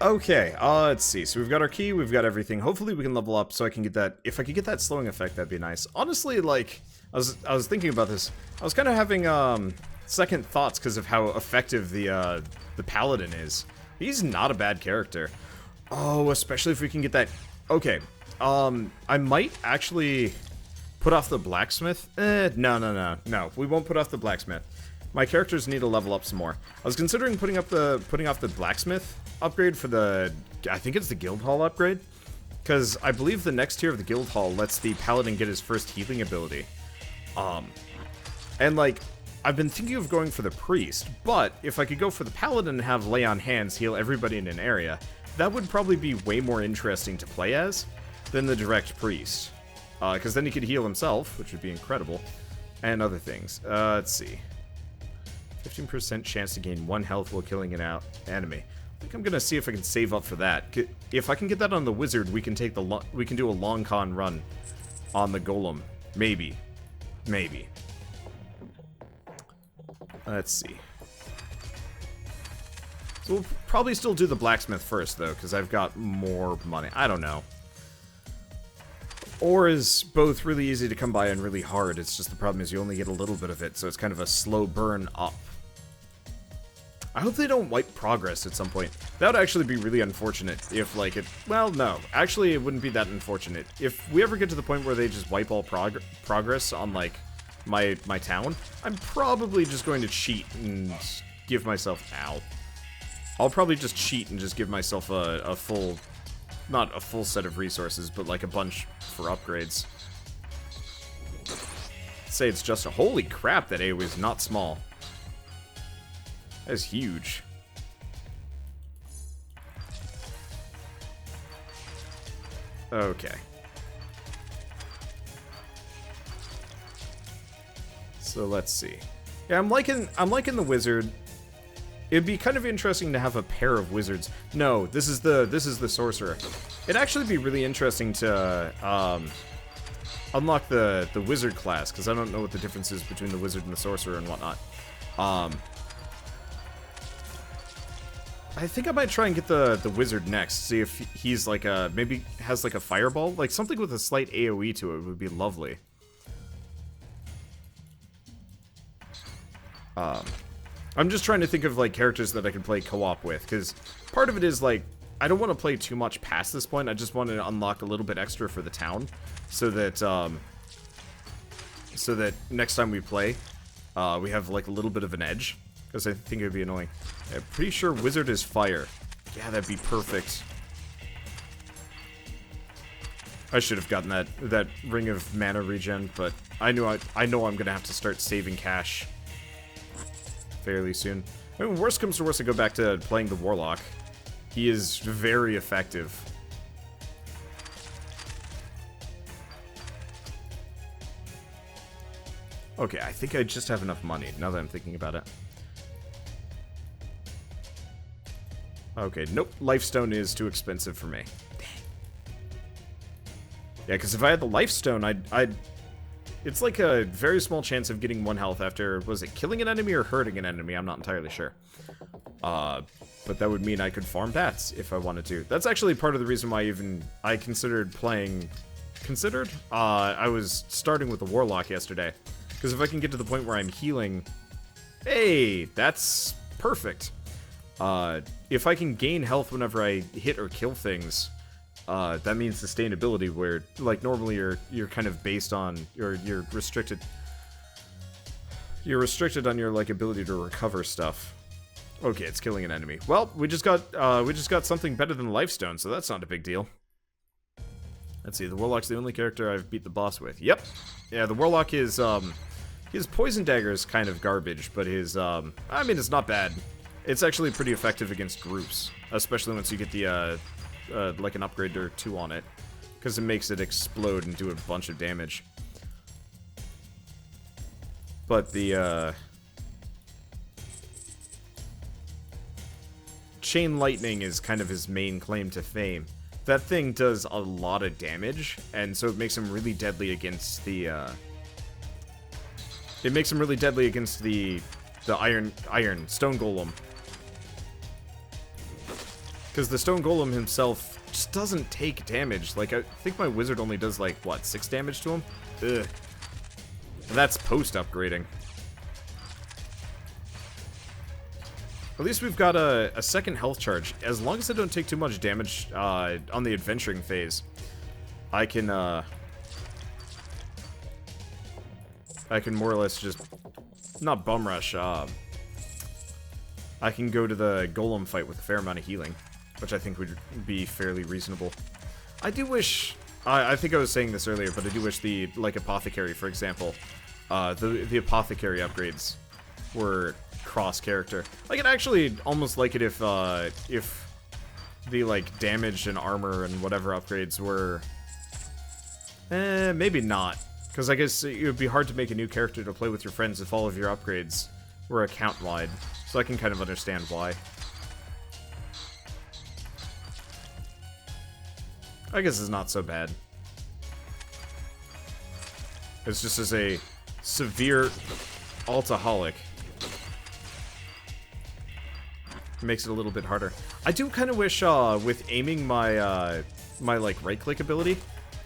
Okay, let's see. So we've got our key, we've got everything. Hopefully we can level up so I can get that. If I could get that slowing effect, that'd be nice. Honestly, like, I was thinking about this. I was kind of having second thoughts because of how effective the paladin is. He's not a bad character. Oh, especially if we can get that. Okay, I might actually put off the blacksmith. No. We won't put off the blacksmith. My characters need to level up some more. I was considering putting off the blacksmith upgrade for the, I think it's the guild hall upgrade, because I believe the next tier of the guild hall lets the paladin get his first healing ability. And like, I've been thinking of going for the priest, but if I could go for the paladin and have lay on hands heal everybody in an area, that would probably be way more interesting to play as than the direct priest, because then he could heal himself, which would be incredible, and other things. Let's see. 15% chance to gain 1 health while killing an enemy. I think I'm gonna see if I can save up for that. If I can get that on the wizard, we can take we can do a long con run on the golem. Maybe. Let's see. So we'll probably still do the blacksmith first, though, because I've got more money. I don't know. Ore is both really easy to come by and really hard. It's just the problem is you only get a little bit of it, so it's kind of a slow burn up. I hope they don't wipe progress at some point. That would actually be really unfortunate if, like, it... Well, no. Actually, it wouldn't be that unfortunate. If we ever get to the point where they just wipe all progress on, like, my town, I'm probably just going to cheat and give myself... Ow. I'll probably just cheat and just give myself a full... Not a full set of resources, but, like, a bunch for upgrades. Say it's just a... Holy crap, that AoE is not small. That is huge. Okay. So let's see. Yeah, I'm liking the wizard. It'd be kind of interesting to have a pair of wizards. No, this is the sorcerer. It'd actually be really interesting to unlock the wizard class, because I don't know what the difference is between the wizard and the sorcerer and whatnot. I think I might try and get the wizard next. See if he's like maybe has like a fireball, like something with a slight AoE to it would be lovely. I'm just trying to think of like characters that I can play co-op with, because part of it is like I don't want to play too much past this point. I just want to unlock a little bit extra for the town, so that next time we play, we have like a little bit of an edge. Because I think it would be annoying. I'm pretty sure wizard is fire. Yeah, that'd be perfect. I should have gotten that ring of mana regen, but I know I'm gonna have to start saving cash fairly soon. I mean, worst comes to worst, I go back to playing the warlock. He is very effective. Okay, I think I just have enough money now that I'm thinking about it. Okay, nope. Lifestone is too expensive for me. Dang. Yeah, because if I had the Lifestone, I'd... It's like a very small chance of getting 1 health after... Was it killing an enemy or hurting an enemy? I'm not entirely sure. But that would mean I could farm bats if I wanted to. That's actually part of the reason why I considered playing... I was starting with the Warlock yesterday. Because if I can get to the point where I'm healing... Hey, that's perfect. If I can gain health whenever I hit or kill things, that means sustainability, where, like, normally you're kind of based on, you're restricted on your, like, ability to recover stuff. Okay, it's killing an enemy. Well, we just got something better than Lifestone, so that's not a big deal. Let's see, the Warlock's the only character I've beat the boss with. Yep. Yeah, the Warlock is, his Poison Dagger is kind of garbage, but his, I mean, it's not bad. It's actually pretty effective against groups, especially once you get the, like an upgrade or 2 on it, because it makes it explode and do a bunch of damage. But the, Chain Lightning is kind of his main claim to fame. That thing does a lot of damage, and so it makes him really deadly against the, Iron Stone Golem. Because the stone golem himself just doesn't take damage. Like, I think my wizard only does, like, what, 6 damage to him? Ugh. And that's post-upgrading. At least we've got a second health charge. As long as I don't take too much damage on the adventuring phase, I can more or less just... Not bum rush, I can go to the golem fight with a fair amount of healing, which I think would be fairly reasonable. I do wish... I think I was saying this earlier, but I do wish the, like, apothecary, for example, the apothecary upgrades were cross-character. Like, I'd actually almost like it if the, like, damage and armor and whatever upgrades were... maybe not. Because I guess it would be hard to make a new character to play with your friends if all of your upgrades were account-wide. So I can kind of understand why. I guess it's not so bad. It's just as a severe altaholic. It makes it a little bit harder. I do kind of wish, with aiming my, my, like, right-click ability,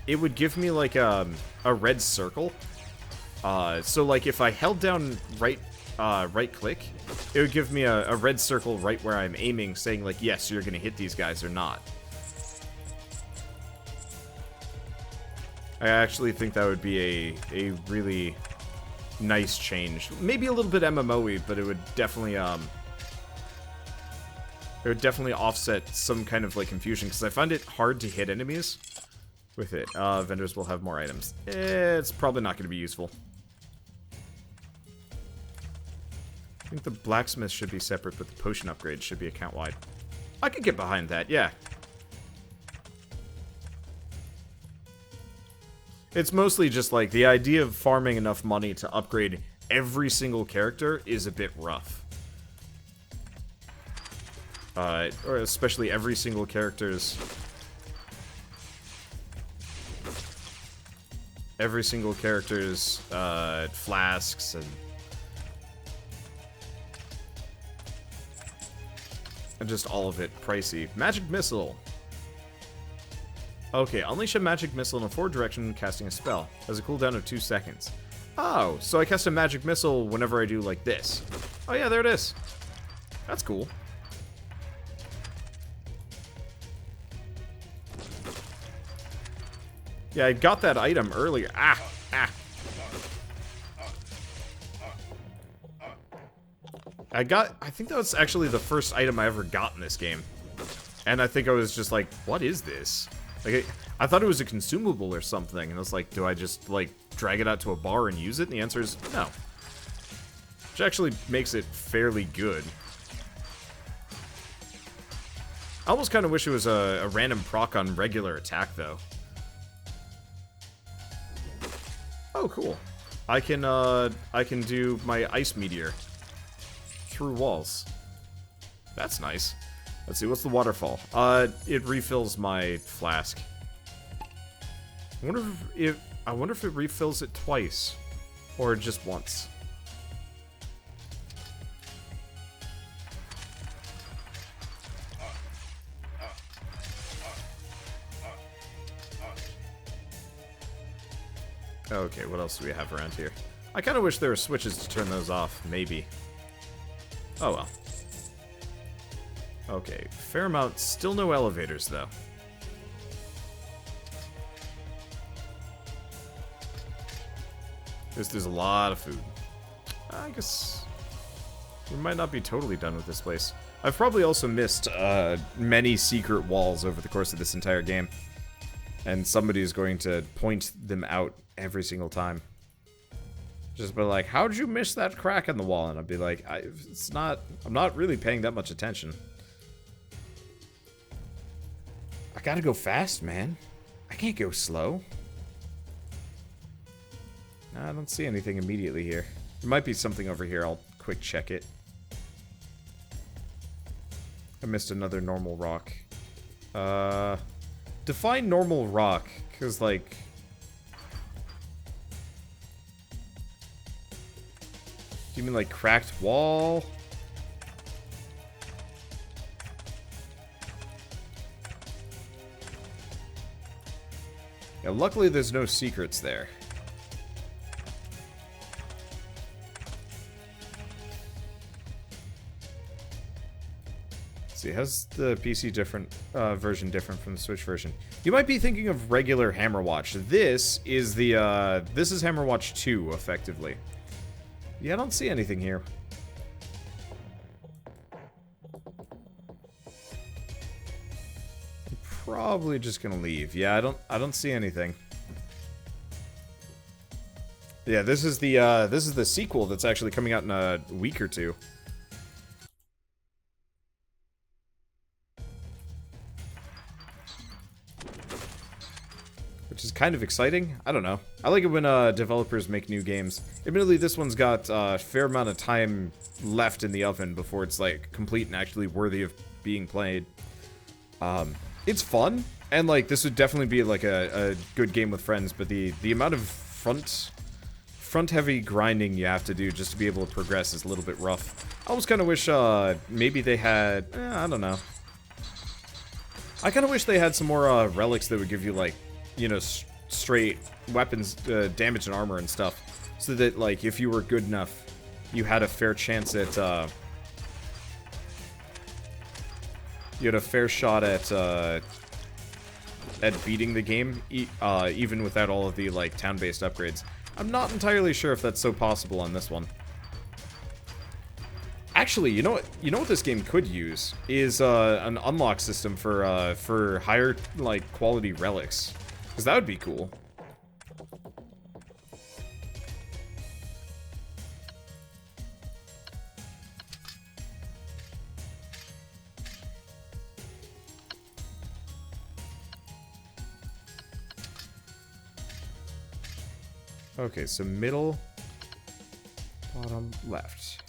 it would give me, like, a red circle. So, like, if I held down right-click, it would give me a red circle right where I'm aiming, saying, like, yes, you're gonna hit these guys or not. I actually think that would be a really nice change. Maybe a little bit MMO-y, but it would definitely, offset some kind of, like, confusion, because I find it hard to hit enemies with it. Vendors will have more items. It's probably not going to be useful. I think the blacksmith should be separate, but the potion upgrade should be account-wide. I could get behind that, yeah. It's mostly just, like, the idea of farming enough money to upgrade every single character is a bit rough. Or especially every single character's... flasks and just all of it pricey. Magic missile. Okay, unleash a magic missile in a forward direction when casting a spell. Has a cooldown of 2 seconds. Oh, so I cast a magic missile whenever I do like this. Oh yeah, there it is. That's cool. Yeah, I got that item earlier. Ah! I think that was actually the first item I ever got in this game. And I think I was just like, what is this? Like, I thought it was a consumable or something, and I was like, do I just, like, drag it out to a bar and use it? And the answer is no. Which actually makes it fairly good. I almost kind of wish it was a random proc on regular attack, though. Oh, cool. I can do my ice meteor through walls. That's nice. Let's see, what's the waterfall? It refills my flask. I wonder if it refills it twice. Or just once. Okay, what else do we have around here? I kind of wish there were switches to turn those off, maybe. Oh well. Okay, Fairmount, still no elevators, though. There's a lot of food. I guess we might not be totally done with this place. I've probably also missed many secret walls over the course of this entire game. And somebody is going to point them out every single time. Just be like, how'd you miss that crack in the wall? And I'd be like, I'm not really paying that much attention. I gotta go fast, man. I can't go slow. I don't see anything immediately here. There might be something over here. I'll quick check it. I missed another normal rock. Define normal rock, because, like... Do you mean, like, cracked wall? Yeah, luckily there's no secrets there. See, how's the PC version different from the Switch version? You might be thinking of regular Hammerwatch. This is Hammerwatch 2, effectively. Yeah, I don't see anything here. I'm probably just gonna leave. Yeah, I don't see anything. Yeah, this is the sequel that's actually coming out in a week or two. Which is kind of exciting. I don't know. I like it when developers make new games. Admittedly, this one's got a fair amount of time left in the oven before it's like complete and actually worthy of being played. It's fun, and like this would definitely be like a good game with friends. But the amount of front-heavy grinding you have to do just to be able to progress is a little bit rough. I almost kind of wish maybe they had. I don't know. I kind of wish they had some more relics that would give you like, you know, straight weapons, damage and armor and stuff, so that, like, if you were good enough, you had a fair chance at, you had a fair shot at beating the game, even without all of the, like, town-based upgrades. I'm not entirely sure if that's so possible on this one. Actually, you know what this game could use is an unlock system for higher, like, quality relics. Because that would be cool. Okay, so middle, bottom, left.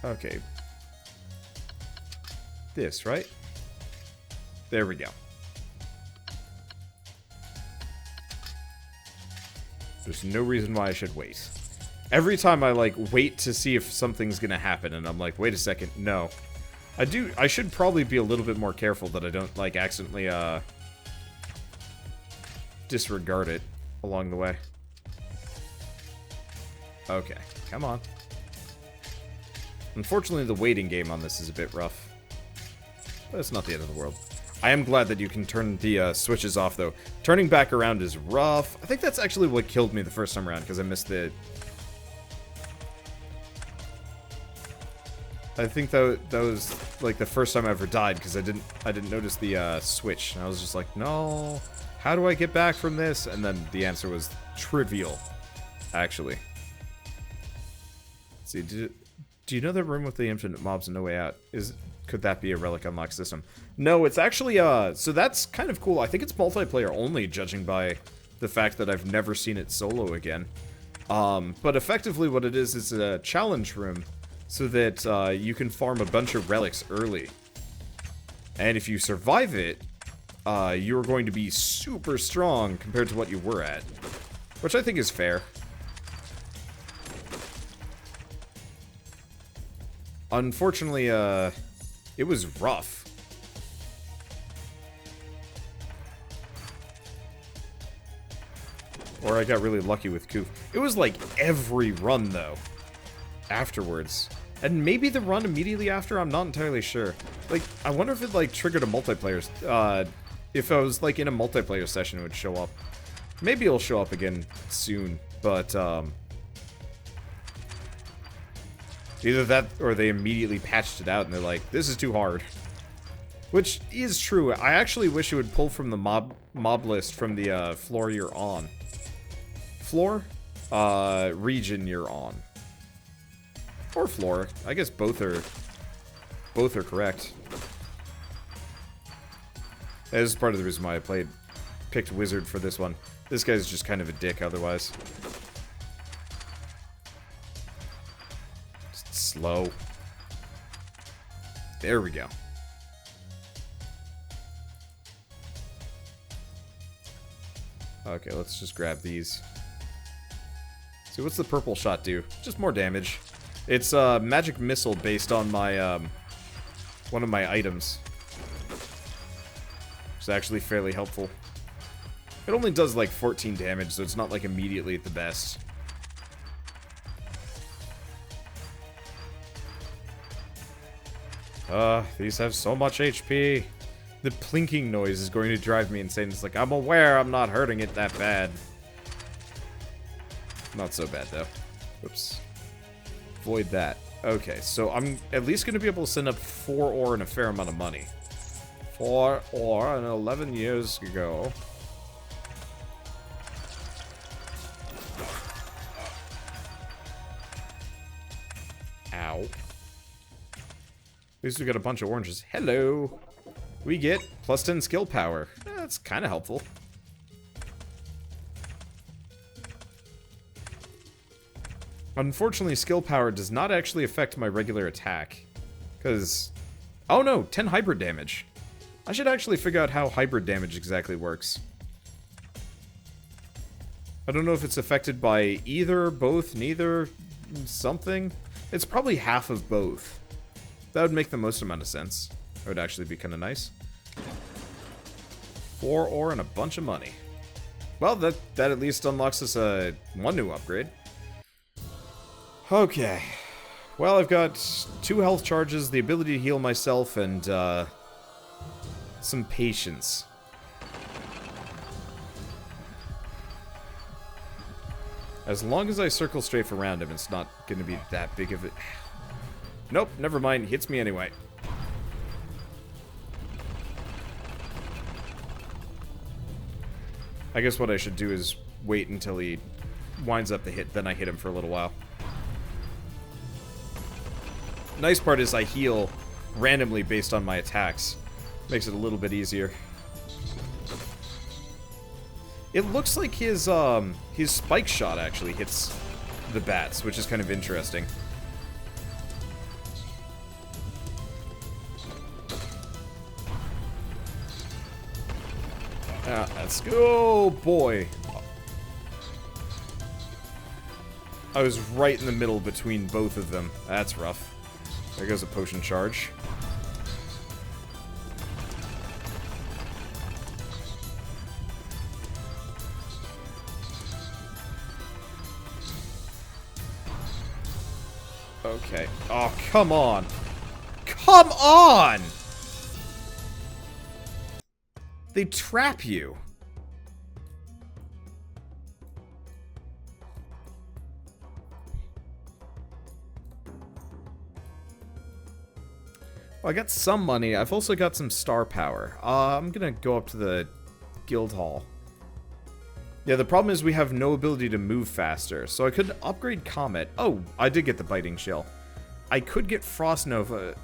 Okay. This, right? There we go. There's no reason why I should wait. Every time I, like, wait to see if something's gonna happen, and I'm like, wait a second, no. I should probably be a little bit more careful that I don't, like, accidentally, disregard it along the way. Okay, come on. Unfortunately, the waiting game on this is a bit rough. But it's not the end of the world. I am glad that you can turn the switches off, though. Turning back around is rough. I think that's actually what killed me the first time around, because I missed the... I think that was, like, the first time I ever died, because I didn't notice the switch. And I was just like, no, how do I get back from this? And then the answer was trivial, actually. Let's see, do you know that room with the infinite mobs and no way out? Could that be a relic unlock system? No, it's actually, so that's kind of cool. I think it's multiplayer only, judging by the fact that I've never seen it solo again. But effectively what it is a challenge room, so that you can farm a bunch of relics early. And if you survive it, you're going to be super strong compared to what you were at. Which I think is fair. Unfortunately, it was rough. Or I got really lucky with Koof. It was like every run, though, afterwards. And maybe the run immediately after, I'm not entirely sure. Like, I wonder if it, like, triggered a multiplayer, if I was, like, in a multiplayer session, it would show up. Maybe it'll show up again soon, but, either that, or they immediately patched it out and they're like, this is too hard. Which is true. I actually wish it would pull from the mob list from the, floor you're on. Floor? Region you're on. Or floor. I guess both are correct. This is part of the reason why I picked Wizard for this one. This guy's just kind of a dick otherwise. Just slow. There we go. Okay, let's just grab these. So what's the purple shot do? Just more damage. It's a magic missile based on my, one of my items. Which is actually fairly helpful. It only does like 14 damage, so it's not like immediately at the best. These have so much HP. The plinking noise is going to drive me insane. It's like, I'm aware I'm not hurting it that bad. Not so bad, though. Oops. Void that. Okay, so I'm at least going to be able to send up 4 ore and a fair amount of money. 4 ore and 11 years ago. Ow. At least we got a bunch of oranges. Hello! We get plus 10 skill power. That's kind of helpful. Unfortunately, skill power does not actually affect my regular attack. Because... oh no! 10 hybrid damage. I should actually figure out how hybrid damage exactly works. I don't know if it's affected by either, both, neither, something. It's probably half of both. That would make the most amount of sense. That would actually be kind of nice. 4 ore and a bunch of money. Well, that at least unlocks us one new upgrade. Okay. Well, I've got 2 health charges, the ability to heal myself, and some patience. As long as I circle strafe around him, it's not going to be that big of a... Nope, never mind. He hits me anyway. I guess what I should do is wait until he winds up the hit, then I hit him for a little while. Nice part is I heal randomly based on my attacks. Makes it a little bit easier. It looks like his spike shot actually hits the bats, which is kind of interesting. Let's go. Oh, boy. I was right in the middle between both of them. That's rough. There goes a potion charge. Okay. Oh, come on. Come on! They trap you. Well, I got some money. I've also got some star power. I'm gonna go up to the guild hall. Yeah, the problem is we have no ability to move faster, so I could upgrade Comet. Oh, I did get the Biting Shell. I could get Frost Nova.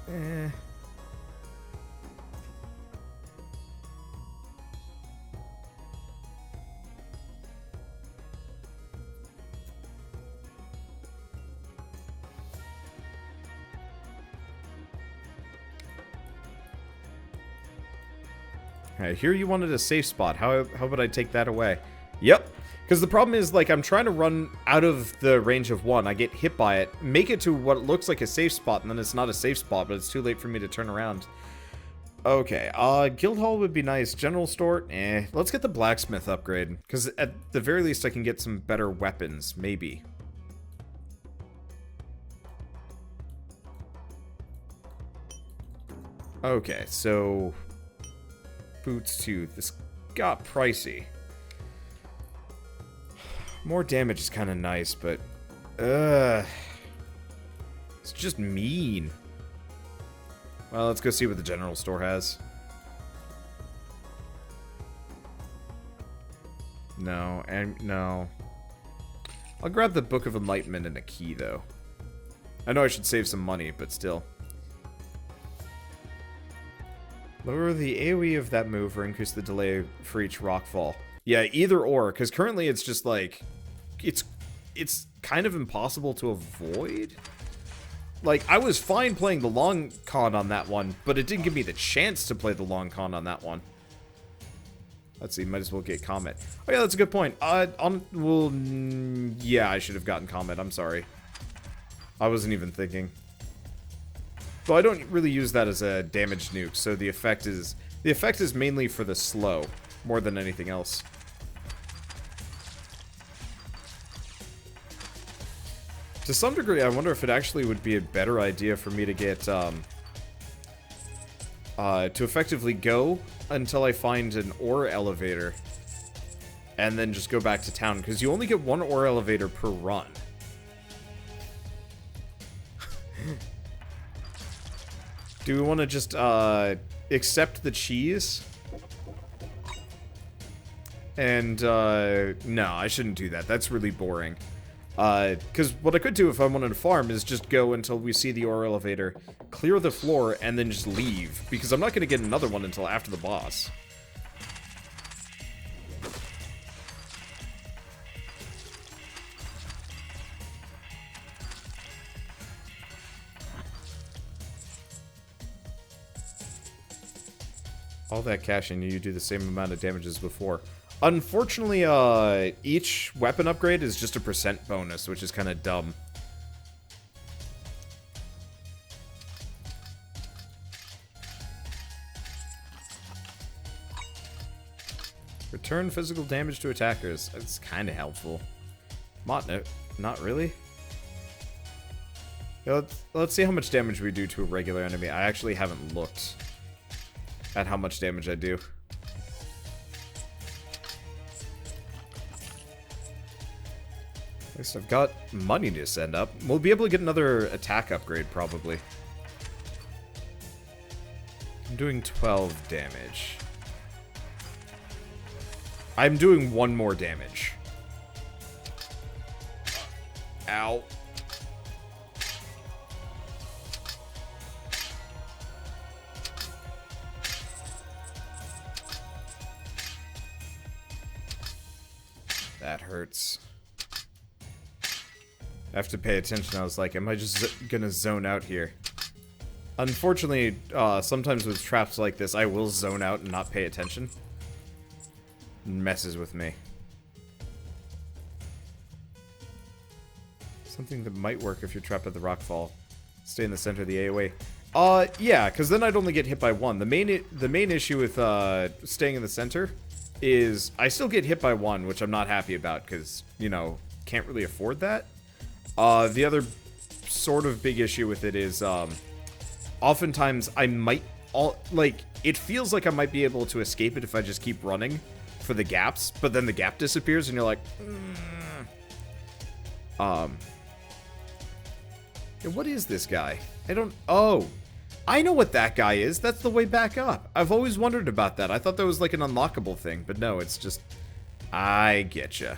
Alright, here you wanted a safe spot. How about I take that away? Yep. Because the problem is, like, I'm trying to run out of the range of one. I get hit by it, make it to what looks like a safe spot, and then it's not a safe spot, but it's too late for me to turn around. Okay, guild hall would be nice. General store, Let's get the blacksmith upgrade. Because at the very least, I can get some better weapons, maybe. Okay, so... boots too. This got pricey. More damage is kind of nice, but... it's just mean. Well, let's go see what the general store has. No, and no. I'll grab the Book of Enlightenment and a key, though. I know I should save some money, but still. Lower the AoE of that move or increase the delay for each rockfall. Yeah, either or, because currently it's just like... It's kind of impossible to avoid. Like, I was fine playing the long con on that one, but it didn't give me the chance to play the long con on that one. Let's see, might as well get Comet. Oh yeah, that's a good point. Well, yeah, I should have gotten Comet, I'm sorry. I wasn't even thinking. Well, I don't really use that as a damage nuke, so the effect is The effect is mainly for the slow, more than anything else. To some degree, I wonder if it actually would be a better idea for me to get, to effectively go until I find an ore elevator, and then just go back to town, because you only get one ore elevator per run. Do we want to just, accept the cheese? And, no, I shouldn't do that. That's really boring. Because what I could do if I wanted to farm is just go until we see the ore elevator, clear the floor, and then just leave. Because I'm not going to get another one until after the boss. All that cash and you do the same amount of damage as before. Unfortunately, each weapon upgrade is just a % bonus, which is kind of dumb. Return physical damage to attackers. That's kind of helpful. Not really. Yeah, let's see how much damage we do to a regular enemy. I actually haven't looked at how much damage I do. At least I've got money to send up. We'll be able to get another attack upgrade, probably. I'm doing 12 damage. I'm doing 1 more damage. Ow. That hurts. I have to pay attention. I was like, am I just gonna zone out here? Unfortunately, sometimes with traps like this, I will zone out and not pay attention. It messes with me. Something that might work if you're trapped at the rockfall. Stay in the center of the AoE. Yeah, because then I'd only get hit by 1. The main issue with staying in the center is I still get hit by 1, which I'm not happy about because, you know, can't really afford that. The other sort of big issue with it is, oftentimes I might, it feels like I might be able to escape it if I just keep running for the gaps, but then the gap disappears and you're like, yeah, what is this guy? Oh, I know what that guy is. That's the way back up. I've always wondered about that. I thought that was like an unlockable thing, but no, it's just, I getcha.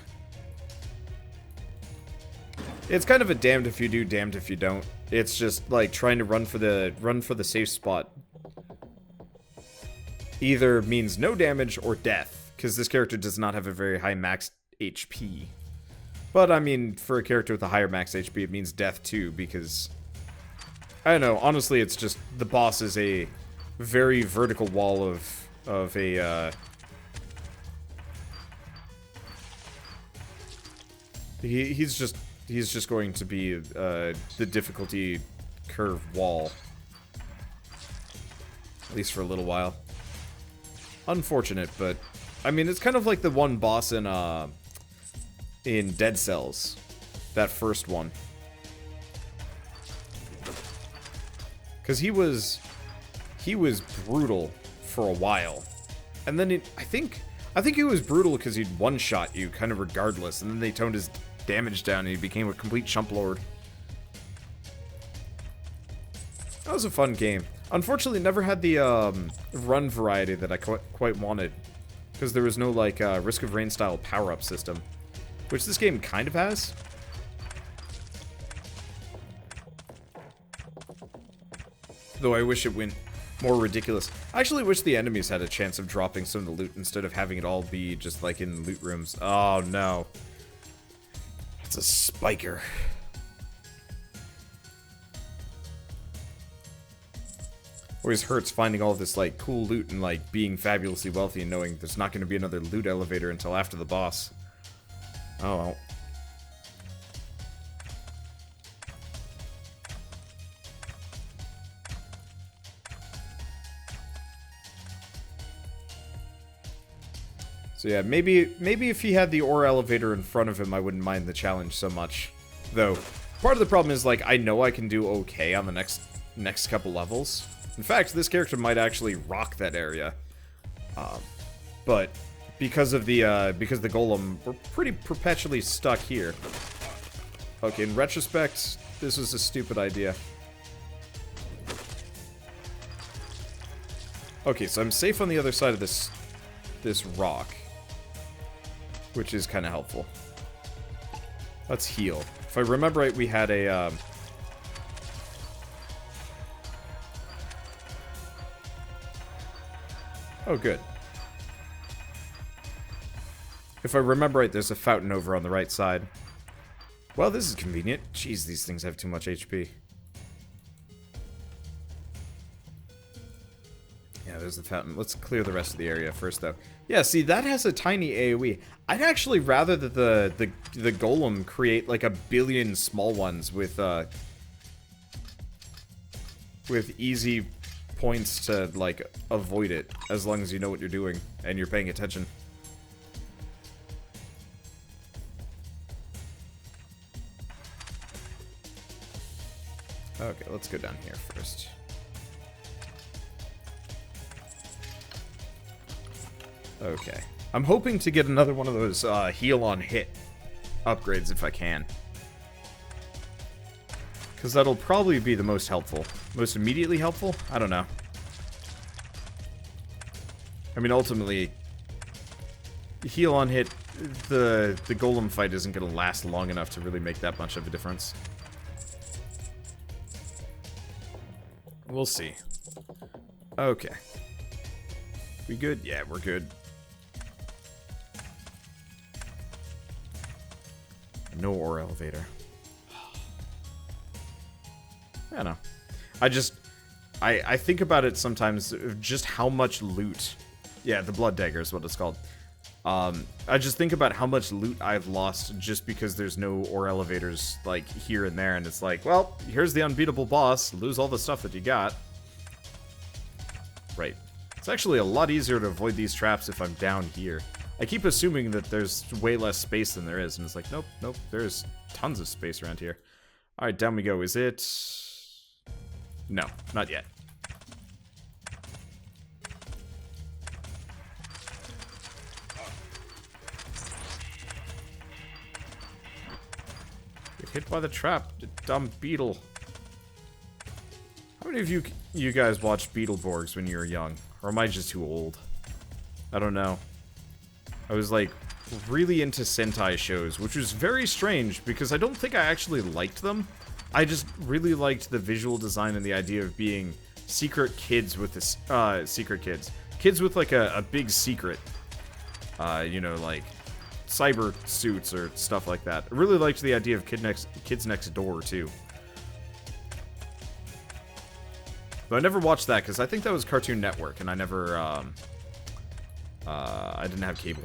It's kind of a damned if you do, damned if you don't. It's just like trying to run for the safe spot. Either means no damage or death, because this character does not have a very high max HP. But I mean, for a character with a higher max HP, it means death too, because I don't know. Honestly, it's just the boss is a very vertical wall of a. He's just going to be the difficulty curve wall, at least for a little while. Unfortunate, but I mean, it's kind of like the one boss in Dead Cells, that first one, because he was brutal for a while, and then I think he was brutal because he'd one-shot you kind of regardless, and then they toned his damage down and he became a complete chump lord. That was a fun game. Unfortunately, never had the run variety that I quite wanted, because there was no like Risk of Rain style power-up system, which this game kind of has. Though I wish it went more ridiculous. I actually wish the enemies had a chance of dropping some of the loot instead of having it all be just like in loot rooms. Oh no. It's a spiker. Always hurts finding all this like cool loot and like being fabulously wealthy and knowing there's not going to be another loot elevator until after the boss. Oh well. So yeah, maybe if he had the ore elevator in front of him, I wouldn't mind the challenge so much. Though, part of the problem is, like, I know I can do okay on the next couple levels. In fact, this character might actually rock that area. But because of the golem, we're pretty perpetually stuck here. Okay, in retrospect, this was a stupid idea. Okay, so I'm safe on the other side of this rock, which is kind of helpful. Let's heal. If I remember right, we had a oh, good. If I remember right, there's a fountain over on the right side. Well, this is convenient. Jeez, these things have too much HP. Yeah, there's the fountain. Let's clear the rest of the area first, though. Yeah, see, that has a tiny AoE. I'd actually rather that the golem create, like, 1 billion small ones with easy points to, like, avoid it, as long as you know what you're doing and you're paying attention. Okay, let's go down here first. Okay. I'm hoping to get another one of those heal on hit upgrades if I can. Because that'll probably be the most helpful. Most immediately helpful? I don't know. I mean, ultimately, heal on hit, the golem fight isn't going to last long enough to really make that much of a difference. We'll see. Okay. We good? Yeah, we're good. No ore elevator. I know. I think about it sometimes, just how much loot. Yeah, the blood dagger is what it's called. I just think about how much loot I've lost just because there's no ore elevators, like, here and there, and it's like, well, here's the unbeatable boss, lose all the stuff that you got. Right. It's actually a lot easier to avoid these traps if I'm down here. I keep assuming that there's way less space than there is, and it's like, nope, nope, there's tons of space around here. Alright, down we go. Is it... No, not yet. Get hit by the trap, you dumb beetle. How many of you guys watched Beetleborgs when you were young? Or am I just too old? I don't know. I was, like, really into Sentai shows, which was very strange, because I don't think I actually liked them. I just really liked the visual design and the idea of being secret kids with this, secret kids. Kids with, like, a big secret. You know, like, cyber suits or stuff like that. I really liked the idea of Kids Next Door, too. But I never watched that, because I think that was Cartoon Network, and I never, I didn't have cable.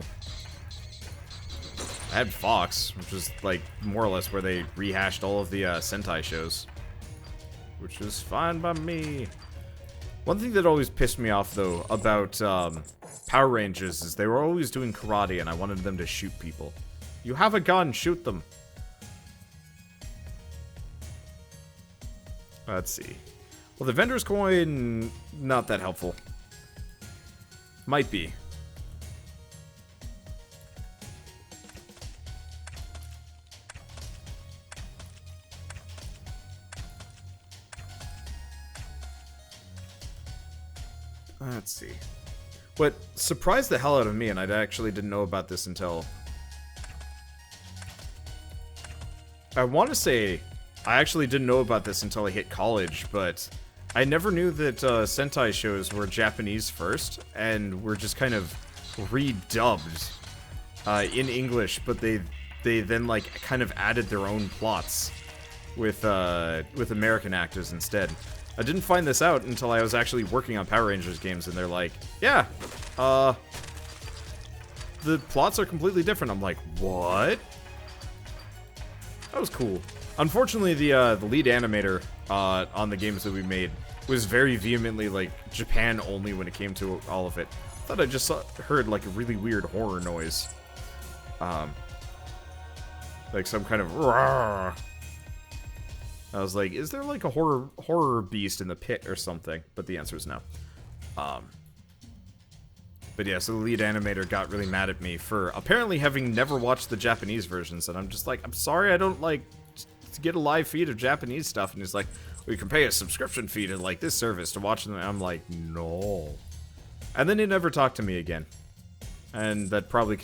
I had Fox, which was, like, more or less where they rehashed all of the, Sentai shows. Which was fine by me. One thing that always pissed me off, though, about, Power Rangers is they were always doing karate, and I wanted them to shoot people. You have a gun, shoot them! Let's see. Well, the vendor's coin, not that helpful. Might be. Let's see. What surprised the hell out of me, and I actually didn't know about this until... I want to say I actually didn't know about this until I hit college, but I never knew that Sentai shows were Japanese first, and were just kind of redubbed in English, but they then, like, kind of added their own plots with American actors instead. I didn't find this out until I was actually working on Power Rangers games, and they're like, yeah, the plots are completely different. I'm like, what? That was cool. Unfortunately, the lead animator on the games that we made was very vehemently, like, Japan only when it came to all of it. thought I just heard like a really weird horror noise. Like some kind of roar. I was like, is there like a horror beast in the pit or something? But the answer is no. But yeah, so the lead animator got really mad at me for apparently having never watched the Japanese versions, and I'm just like, I'm sorry, I don't like to get a live feed of Japanese stuff. And he's like, well, you can pay a subscription fee to like this service to watch them. And I'm like, no. And then he never talked to me again, and that probably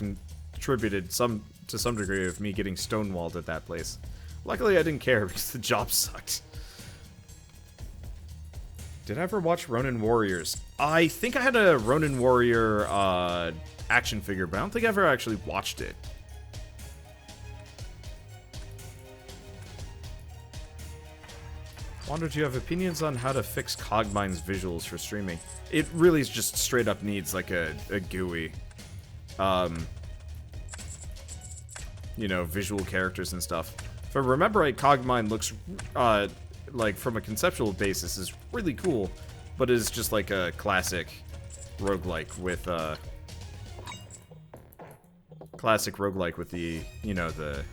contributed to some degree of me getting stonewalled at that place. Luckily, I didn't care because the job sucked. Did I ever watch Ronin Warriors? I think I had a Ronin Warrior action figure, but I don't think I ever actually watched it. Wonder, do you have opinions on how to fix Cogmind's visuals for streaming? It really is just straight up needs like a GUI. You know, visual characters and stuff. If I remember right, Cogmind looks, like, from a conceptual basis, is really cool, but is just like a classic roguelike with, the, you know, the...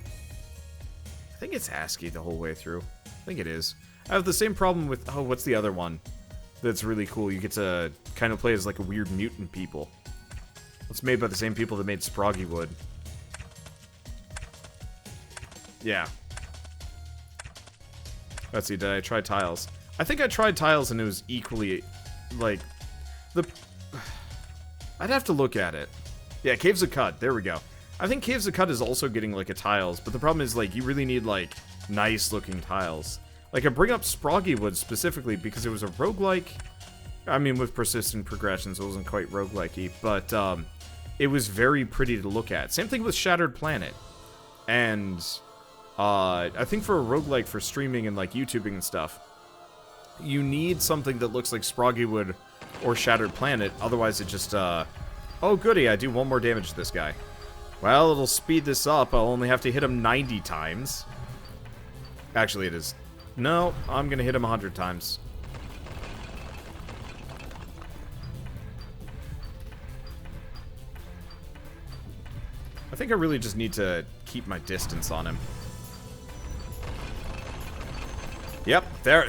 I think it's ASCII the whole way through. I think it is. I have the same problem with, oh, what's the other one that's really cool? You get to kind of play as, like, a weird mutant people. It's made by the same people that made Sproggywood. Yeah. Let's see, did I try Tiles? I think I tried Tiles and it was equally, like, I'd have to look at it. Yeah, Caves of Cut, there we go. I think Caves of Cut is also getting, like, a Tiles, but the problem is, like, you really need, like, nice-looking Tiles. Like, I bring up Sproggywood specifically because it was a roguelike, I mean, with persistent progressions, it wasn't quite roguelike-y, but, it was very pretty to look at. Same thing with Shattered Planet. And... I think for a roguelike for streaming and like YouTubing and stuff, you need something that looks like Sproggywood or Shattered Planet, otherwise it just, oh goody, I do 1 more damage to this guy. Well, it'll speed this up, I'll only have to hit him 90 times. Actually, it is. No, I'm gonna hit him 100 times. I think I really just need to keep my distance on him. Yep, there.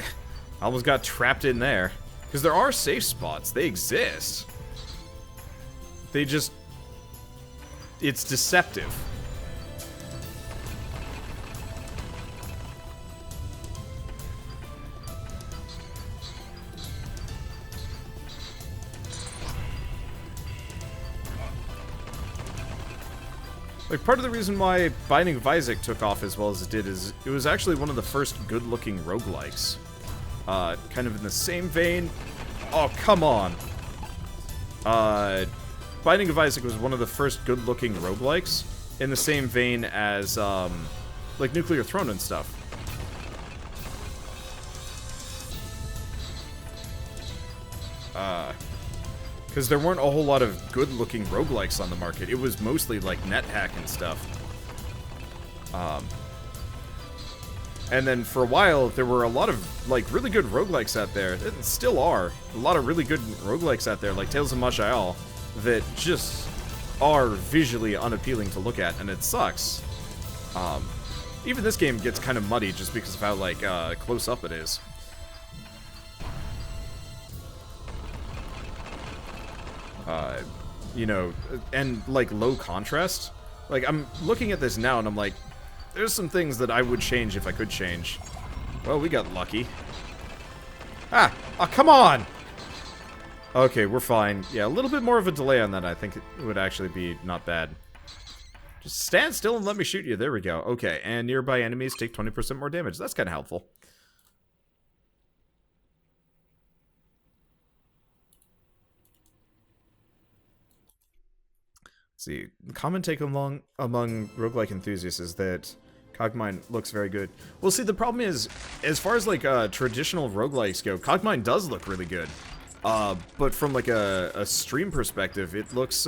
I almost got trapped in there. Because there are safe spots. They exist. They just... It's deceptive. Like, part of the reason why Binding of Isaac took off as well as it did is it was actually one of the first good-looking roguelikes. Kind of in the same vein... Oh, come on! Binding of Isaac was one of the first good-looking roguelikes in the same vein as, like, Nuclear Throne and stuff. Because there weren't a whole lot of good-looking roguelikes on the market. It was mostly, like, NetHack and stuff. And then, for a while, there were a lot of, like, really good roguelikes out there. There still are. A lot of really good roguelikes out there, like Tales of Mashael, that just are visually unappealing to look at, and it sucks. Even this game gets kind of muddy just because of how, like, close up it is. You know, and, like, low contrast. Like, I'm looking at this now, and I'm like, there's some things that I would change if I could change. Well, we got lucky. Ah! Oh, come on! Okay, we're fine. Yeah, a little bit more of a delay on that, I think it would actually be not bad. Just stand still and let me shoot you. There we go. Okay, and nearby enemies take 20% more damage. That's kind of helpful. See, the common take among roguelike enthusiasts is that Cogmind looks very good. Well, see, the problem is, as far as, like, traditional roguelikes go, Cogmind does look really good. But from, like, a stream perspective, it looks,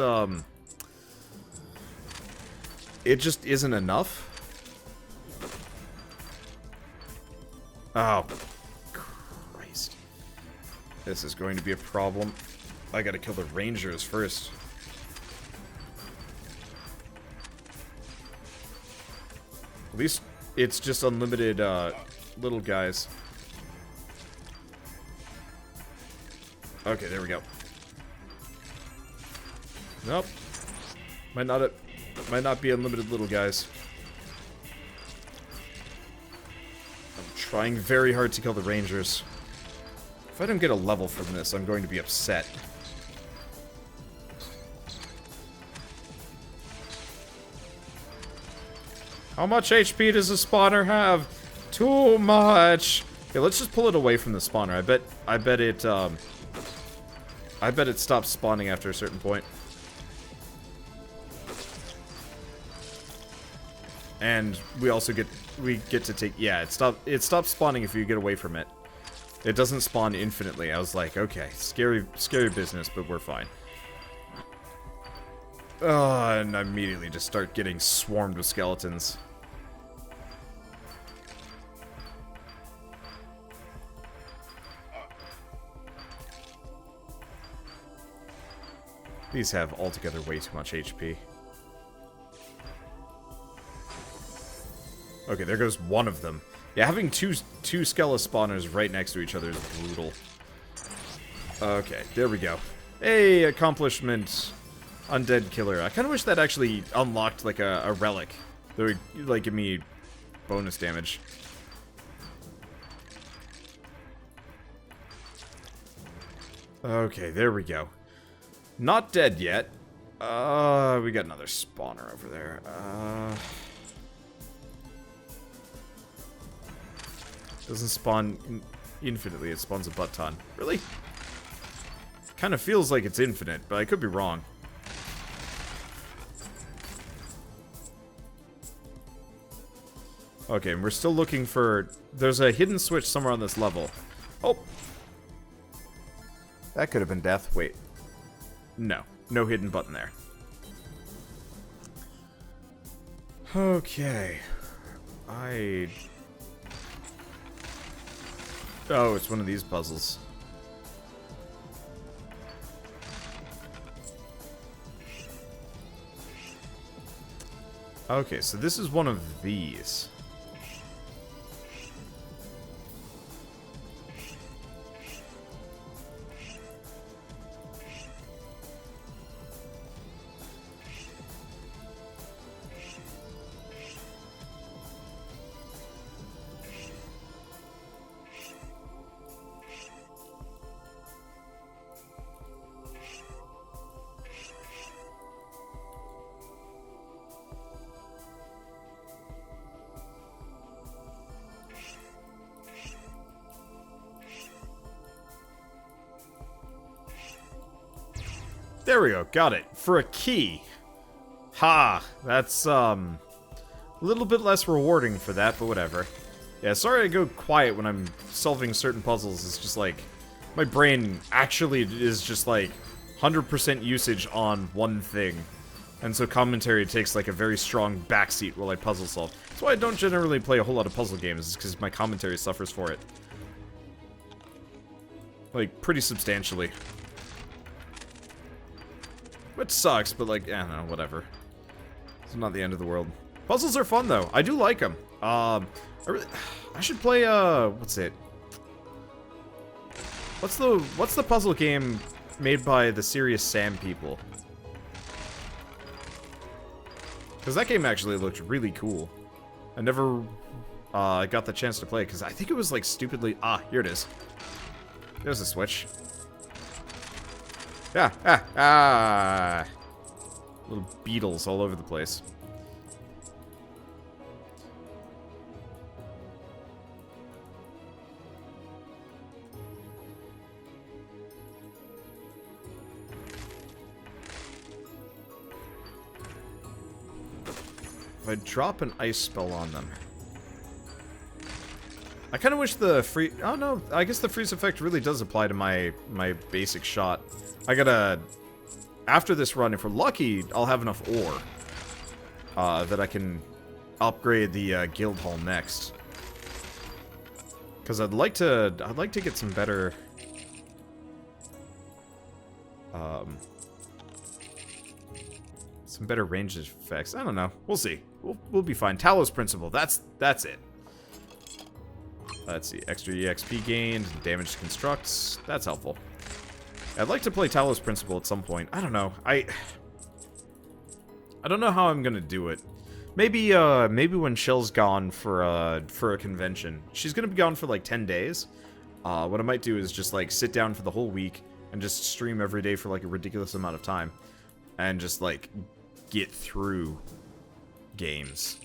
it just isn't enough. Oh, Christ. This is going to be a problem. I gotta kill the rangers first. At least it's just unlimited, little guys. Okay, there we go. Nope. Might not be unlimited little guys. I'm trying very hard to kill the rangers. If I don't get a level from this, I'm going to be upset. How much HP does the spawner have? Too much. Okay, let's just pull it away from the spawner. I bet it stops spawning after a certain point. And we also get to take, yeah, it stops spawning if you get away from it. It doesn't spawn infinitely. I was like, okay, scary business, but we're fine. And I immediately just start getting swarmed with skeletons. These have altogether way too much HP. Okay, there goes one of them. Yeah, having two skele spawners right next to each other is brutal. Okay, there we go. Hey, accomplishment. Undead killer. I kind of wish that actually unlocked, like, a relic. That would, like, give me bonus damage. Okay, there we go. Not dead yet. We got another spawner over there. Doesn't spawn infinitely, it spawns a butt ton. Really? Kind of feels like it's infinite, but I could be wrong. Okay, and we're still looking for... There's a hidden switch somewhere on this level. Oh! That could have been death. Wait. No. No hidden button there. Okay. Oh, it's one of these puzzles. Okay, so this is one of these. There we go, got it. For a key. Ha! That's, a little bit less rewarding for that, but whatever. Yeah, sorry I go quiet when I'm solving certain puzzles. It's just like, my brain actually is just like 100% usage on one thing. And so commentary takes like a very strong backseat while I puzzle solve. That's why I don't generally play a whole lot of puzzle games, is because my commentary suffers for it. Like, pretty substantially. Which sucks, but like, I don't know, whatever. It's not the end of the world. Puzzles are fun, though. I do like them. I should play, what's it? What's the puzzle game made by the Serious Sam people? Because that game actually looked really cool. I never, got the chance to play, because I think it was, like, stupidly... Ah, here it is. There's a switch. Ah. Little beetles all over the place. If I drop an ice spell on them... I kind of wish the free... Oh, no. I guess the freeze effect really does apply to my basic shot. I gotta... After this run, if we're lucky, I'll have enough ore. That I can upgrade the guild hall next. Because I'd like to get some better... Some better range effects. I don't know. We'll see. We'll be fine. Talos Principle. That's it. Let's see. Extra EXP gained. Damage constructs. That's helpful. I'd like to play Talos Principle at some point. I don't know. I don't know how I'm gonna do it. Maybe when Shell's gone for a convention. She's gonna be gone for like 10 days. What I might do is just like sit down for the whole week and just stream every day for like a ridiculous amount of time, and just like get through games,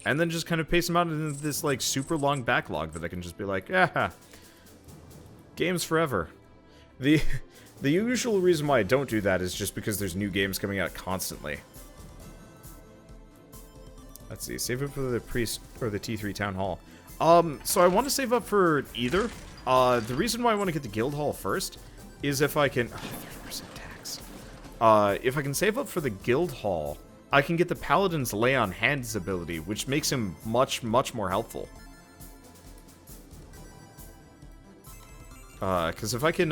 and then just kind of pace them out into this like super long backlog that I can just be like, yeah, games forever. The usual reason why I don't do that is just because there's new games coming out constantly. Let's see, save up for the priest or the T3 town hall. So I want to save up for either. The reason why I want to get the guild hall first is if I can 30% tax. If I can save up for the guild hall, I can get the paladin's lay on hands ability, which makes him much more helpful. Because if I can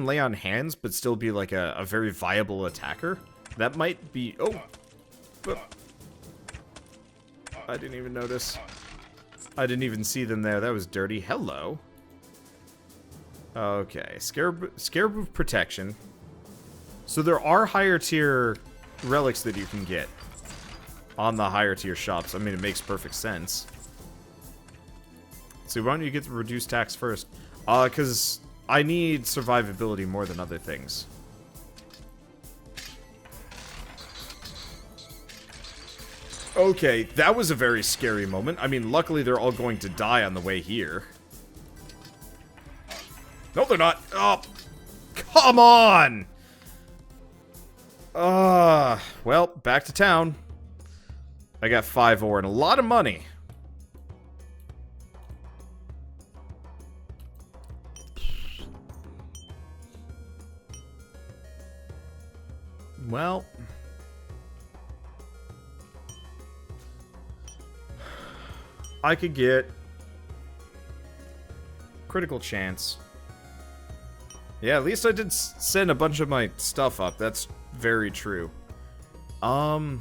lay on hands but still be like a very viable attacker, that might be... Oh! I didn't even notice. I didn't even see them there. That was dirty. Hello. Okay. Scarab protection. So there are higher tier relics that you can get on the higher tier shops. I mean, it makes perfect sense. So why don't you get the reduced tax first? Because I need survivability more than other things. Okay, that was a very scary moment. I mean, luckily they're all going to die on the way here. No, they're not. Oh, come on! Well, back to town. I got 5 ore and a lot of money. Well... I could get critical chance. Yeah, at least I did send a bunch of my stuff up. That's very true. The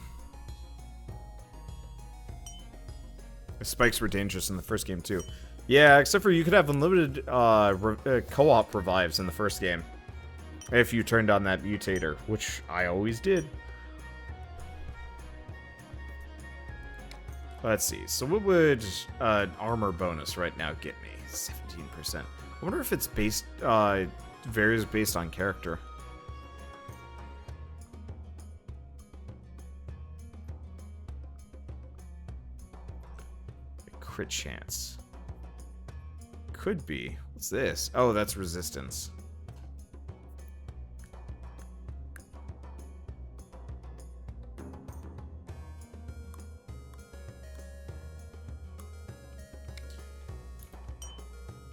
spikes were dangerous in the first game too. Yeah, except for you could have unlimited co-op revives in the first game if you turned on that mutator, which I always did. Let's see. So what would armor bonus right now get me? 17%. I wonder if it's based, varies based on character. A crit chance. Could be. What's this? Oh, that's resistance.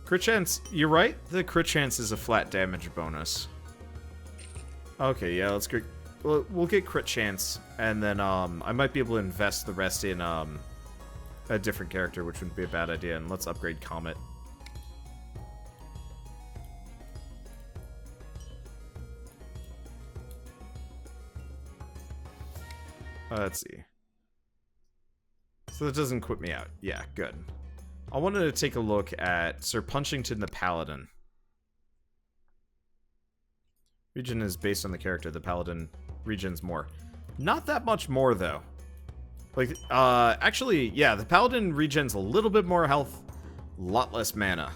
Crit chance, you're right. The crit chance is a flat damage bonus. Okay, yeah, let's go. We'll get crit chance, and then I might be able to invest the rest in a different character, which wouldn't be a bad idea. And let's upgrade Comet. Let's see. So that doesn't quit me out. Yeah, good. I wanted to take a look at Sir Punchington the Paladin. Regen is based on the character. The Paladin regens more. Not that much more, though. Like, actually, yeah, the Paladin regens a little bit more health, a lot less mana.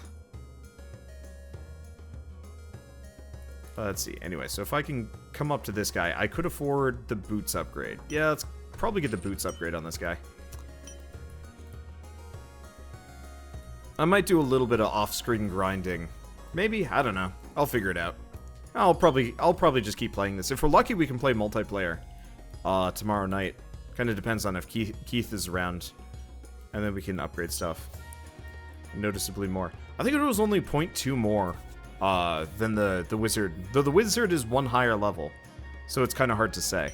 Let's see. Anyway, so if I can come up to this guy, I could afford the boots upgrade. Yeah, let's probably get the boots upgrade on this guy. I might do a little bit of off-screen grinding. Maybe, I don't know. I'll figure it out. I'll probably just keep playing this. If we're lucky, we can play multiplayer tomorrow night. Kind of depends on if Keith is around, and then we can upgrade stuff noticeably more. I think it was only 0.2 more than the wizard, though the wizard is 1 higher level, so it's kind of hard to say.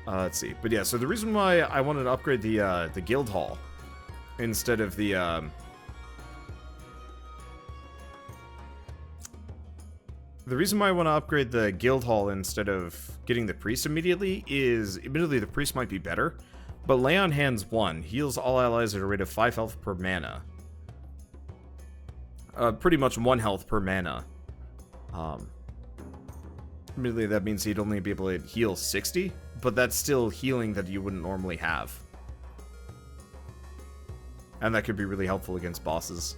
Let's see, but yeah. So the reason why I wanted to upgrade the guild hall instead of the The reason why I want to upgrade the guild hall instead of getting the priest immediately is, admittedly, the priest might be better, but Lay on Hands 1 heals all allies at a rate of 5 health per mana. Pretty much 1 health per mana. Admittedly, that means he'd only be able to heal 60, but that's still healing that you wouldn't normally have. And that could be really helpful against bosses.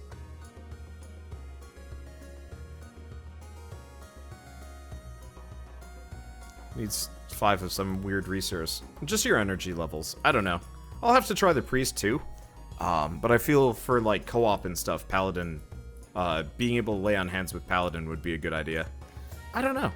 Needs 5 of some weird resource. Just your energy levels. I don't know. I'll have to try the priest too. But I feel for like co-op and stuff, Paladin, being able to lay on hands with Paladin would be a good idea. I don't know.